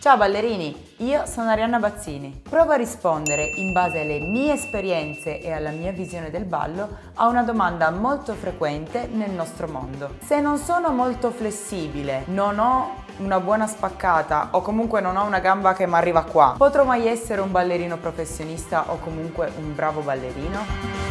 Ciao ballerini, io sono Arianna Bazzini. Provo a rispondere in base alle mie esperienze e alla mia visione del ballo a una domanda molto frequente nel nostro mondo. Se non sono molto flessibile, non ho una buona spaccata o comunque non ho una gamba che mi arriva qua, potrò mai essere un ballerino professionista o comunque un bravo ballerino?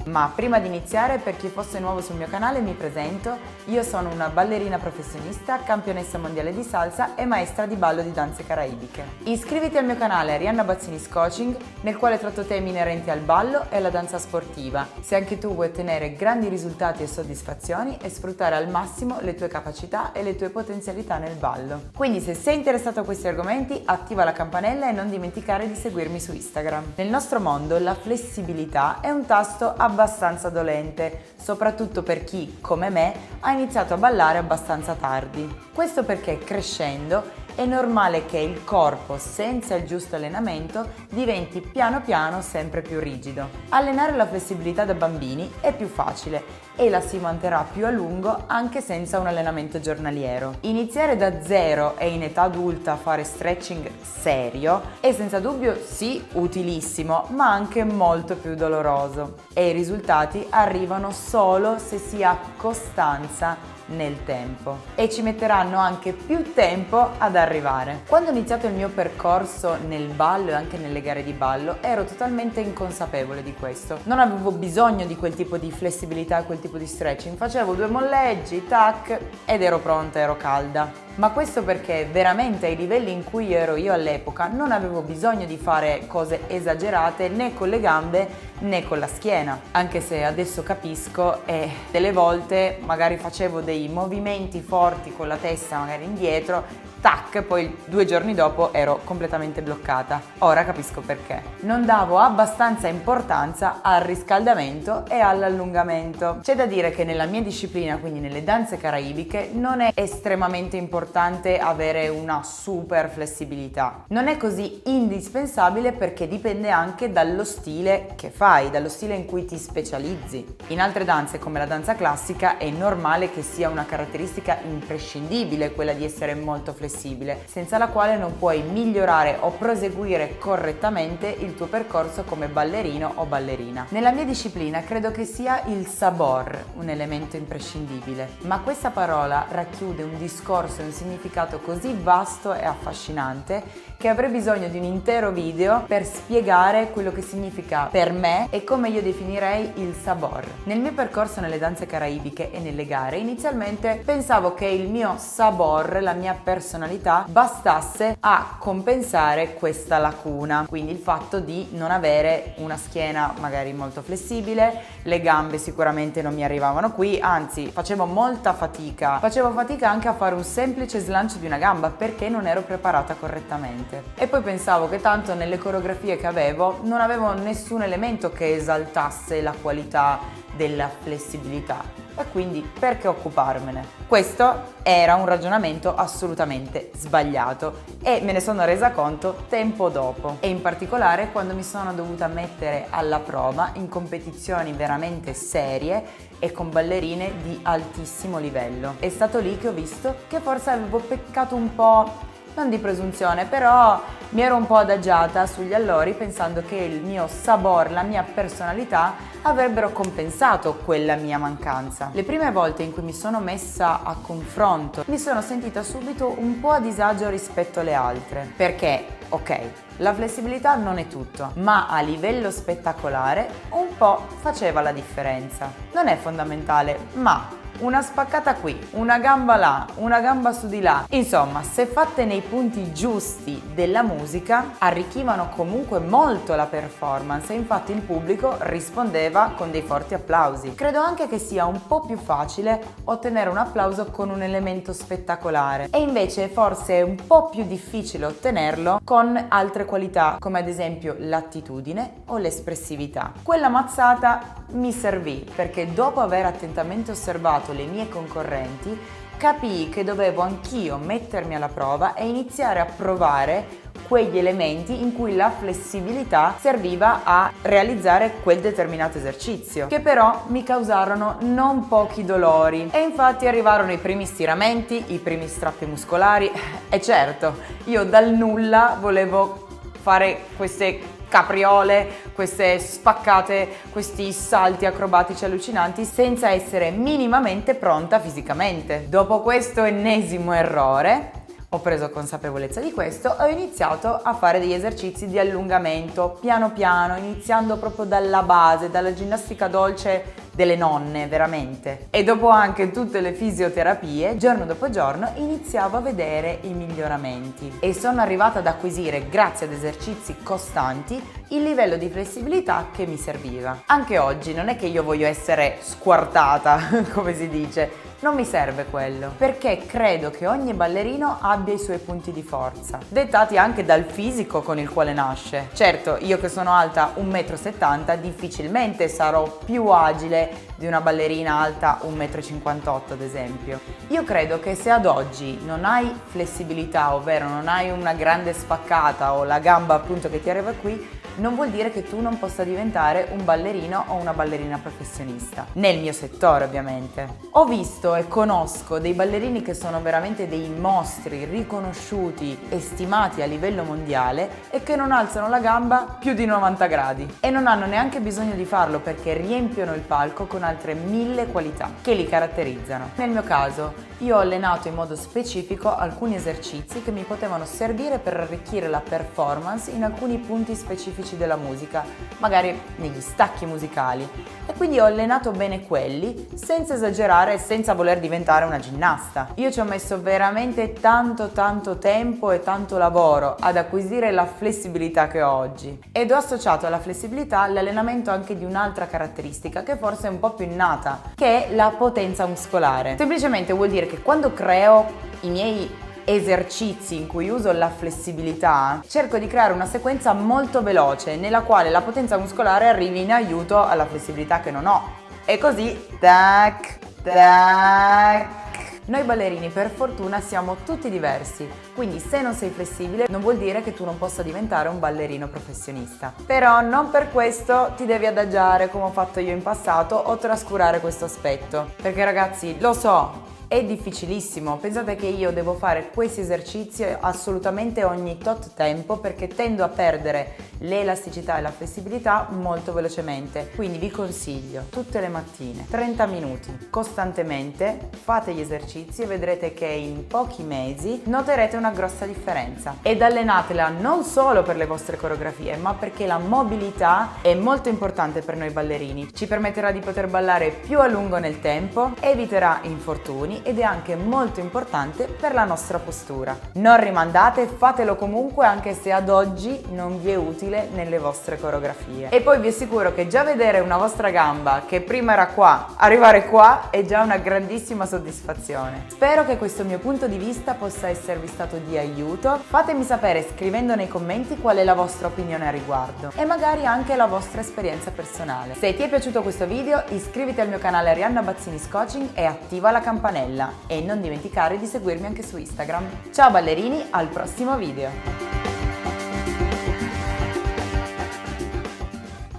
Ma prima di iniziare, per chi fosse nuovo sul mio canale, mi presento. Io sono una ballerina professionista, campionessa mondiale di salsa e maestra di ballo di danze caraibiche. Iscriviti al mio canale Arianna Bazzinis Coaching, nel quale tratto temi inerenti al ballo e alla danza sportiva. Se anche tu vuoi ottenere grandi risultati e soddisfazioni e sfruttare al massimo le tue capacità e le tue potenzialità nel ballo. Quindi se sei interessato a questi argomenti, attiva la campanella e non dimenticare di seguirmi su Instagram. Nel nostro mondo la flessibilità è un tasto abbastanza dolente, soprattutto per chi, come me, ha iniziato a ballare abbastanza tardi. Questo perché crescendo è normale che il corpo, senza il giusto allenamento, diventi piano piano sempre più rigido. Allenare la flessibilità da bambini è più facile e la si manterrà più a lungo anche senza un allenamento giornaliero. Iniziare da zero e in età adulta a fare stretching serio è senza dubbio sì utilissimo, ma anche molto più doloroso e i risultati arrivano solo se si ha costanza nel tempo e ci metteranno anche più tempo ad arrivare. Quando ho iniziato il mio percorso nel ballo e anche nelle gare di ballo ero totalmente inconsapevole di questo. Non avevo bisogno di quel tipo di flessibilità, quel tipo di stretching. Facevo 2 molleggi, tac, ed ero pronta, ero calda. Ma questo perché veramente ai livelli in cui ero io all'epoca non avevo bisogno di fare cose esagerate né con le gambe né con la schiena, anche se adesso capisco e delle volte magari facevo dei movimenti forti con la testa magari indietro, tac, poi 2 giorni dopo ero completamente bloccata. Ora capisco perché. Non davo abbastanza importanza al riscaldamento e all'allungamento. C'è da dire che nella mia disciplina, quindi nelle danze caraibiche, non è estremamente importante avere una super flessibilità. Non è così indispensabile perché dipende anche dallo stile che fai, dallo stile in cui ti specializzi. In altre danze come la danza classica è normale che sia una caratteristica imprescindibile quella di essere molto flessibile, senza la quale non puoi migliorare o proseguire correttamente il tuo percorso come ballerino o ballerina. Nella mia disciplina credo che sia il sabor un elemento imprescindibile, ma questa parola racchiude un discorso e un significato così vasto e affascinante che avrei bisogno di un intero video per spiegare quello che significa per me e come io definirei il sabor. Nel mio percorso nelle danze caraibiche e nelle gare, inizialmente pensavo che il mio sabor, la mia personalità, bastasse a compensare questa lacuna, quindi il fatto di non avere una schiena magari molto flessibile, le gambe sicuramente non mi arrivavano qui, anzi facevo molta fatica, anche a fare un semplice slancio di una gamba perché non ero preparata correttamente. E poi pensavo che tanto nelle coreografie che avevo non avevo nessun elemento che esaltasse la qualità della flessibilità e quindi perché occuparmene? Questo era un ragionamento assolutamente sbagliato e me ne sono resa conto tempo dopo e in particolare quando mi sono dovuta mettere alla prova in competizioni veramente serie e con ballerine di altissimo livello. È stato lì che ho visto che forse avevo peccato un po', non di presunzione, però mi ero un po' adagiata sugli allori pensando che il mio sabor, la mia personalità avrebbero compensato quella mia mancanza. Le prime volte in cui mi sono messa a confronto mi sono sentita subito un po' a disagio rispetto alle altre, perché ok, la flessibilità non è tutto, ma a livello spettacolare un po' faceva la differenza. Non è fondamentale, ma una spaccata qui, una gamba là, una gamba su di là. Insomma, se fatte nei punti giusti della musica, arricchivano comunque molto la performance e infatti il pubblico rispondeva con dei forti applausi. Credo anche che sia un po' più facile ottenere un applauso con un elemento spettacolare e invece forse è un po' più difficile ottenerlo con altre qualità, come ad esempio l'attitudine o l'espressività. Quella mazzata mi servì perché dopo aver attentamente osservato le mie concorrenti capii che dovevo anch'io mettermi alla prova e iniziare a provare quegli elementi in cui la flessibilità serviva a realizzare quel determinato esercizio, che però mi causarono non pochi dolori. E infatti arrivarono i primi stiramenti, i primi strappi muscolari e certo, io dal nulla volevo fare queste capriole, queste spaccate, questi salti acrobatici allucinanti senza essere minimamente pronta fisicamente. Dopo questo ennesimo errore, ho preso consapevolezza di questo e ho iniziato a fare degli esercizi di allungamento piano piano, iniziando proprio dalla base, dalla ginnastica dolce delle nonne, veramente. E dopo anche tutte le fisioterapie, giorno dopo giorno iniziavo a vedere i miglioramenti e sono arrivata ad acquisire, grazie ad esercizi costanti, il livello di flessibilità che mi serviva. Anche oggi non è che io voglio essere squartata, come si dice, non mi serve quello, perché credo che ogni ballerino abbia i suoi punti di forza, dettati anche dal fisico con il quale nasce. Certo, io che sono alta 1,70 m difficilmente sarò più agile di una ballerina alta 1,58 m ad esempio. Io credo che se ad oggi non hai flessibilità, ovvero non hai una grande spaccata o la gamba appunto che ti arriva qui, non vuol dire che tu non possa diventare un ballerino o una ballerina professionista. Nel mio settore, ovviamente. Ho visto e conosco dei ballerini che sono veramente dei mostri riconosciuti e stimati a livello mondiale e che non alzano la gamba più di 90 gradi. E non hanno neanche bisogno di farlo perché riempiono il palco con altre 1000 qualità che li caratterizzano. Nel mio caso, io ho allenato in modo specifico alcuni esercizi che mi potevano servire per arricchire la performance in alcuni punti specifici della musica, magari negli stacchi musicali, e quindi ho allenato bene quelli senza esagerare e senza voler diventare una ginnasta. Io ci ho messo veramente tanto tempo e tanto lavoro ad acquisire la flessibilità che ho oggi ed ho associato alla flessibilità l'allenamento anche di un'altra caratteristica che forse è un po' più innata, che è la potenza muscolare. Semplicemente vuol dire che quando creo i miei esercizi in cui uso la flessibilità, cerco di creare una sequenza molto veloce nella quale la potenza muscolare arrivi in aiuto alla flessibilità che non ho. E così, tac, tac. Noi ballerini per fortuna siamo tutti diversi, quindi se non sei flessibile non vuol dire che tu non possa diventare un ballerino professionista. Però non per questo ti devi adagiare come ho fatto io in passato o trascurare questo aspetto, perché ragazzi, lo so, è difficilissimo. Pensate che io devo fare questi esercizi assolutamente ogni tot tempo perché tendo a perdere l'elasticità e la flessibilità molto velocemente. Quindi vi consiglio tutte le mattine 30 minuti costantemente fate gli esercizi e vedrete che in pochi mesi noterete una grossa differenza. Ed allenatela non solo per le vostre coreografie, ma perché la mobilità è molto importante per noi ballerini. Ci permetterà di poter ballare più a lungo nel tempo, eviterà infortuni ed è anche molto importante per la nostra postura. Non rimandate, fatelo comunque anche se ad oggi non vi è utile nelle vostre coreografie. E poi vi assicuro che già vedere una vostra gamba che prima era qua, arrivare qua è già una grandissima soddisfazione. Spero che questo mio punto di vista possa esservi stato di aiuto. Fatemi sapere scrivendo nei commenti qual è la vostra opinione a riguardo e magari anche la vostra esperienza personale. Se ti è piaciuto questo video, iscriviti al mio canale Arianna Bazzinis Coaching e attiva la campanella. E non dimenticare di seguirmi anche su Instagram. Ciao ballerini, al prossimo video!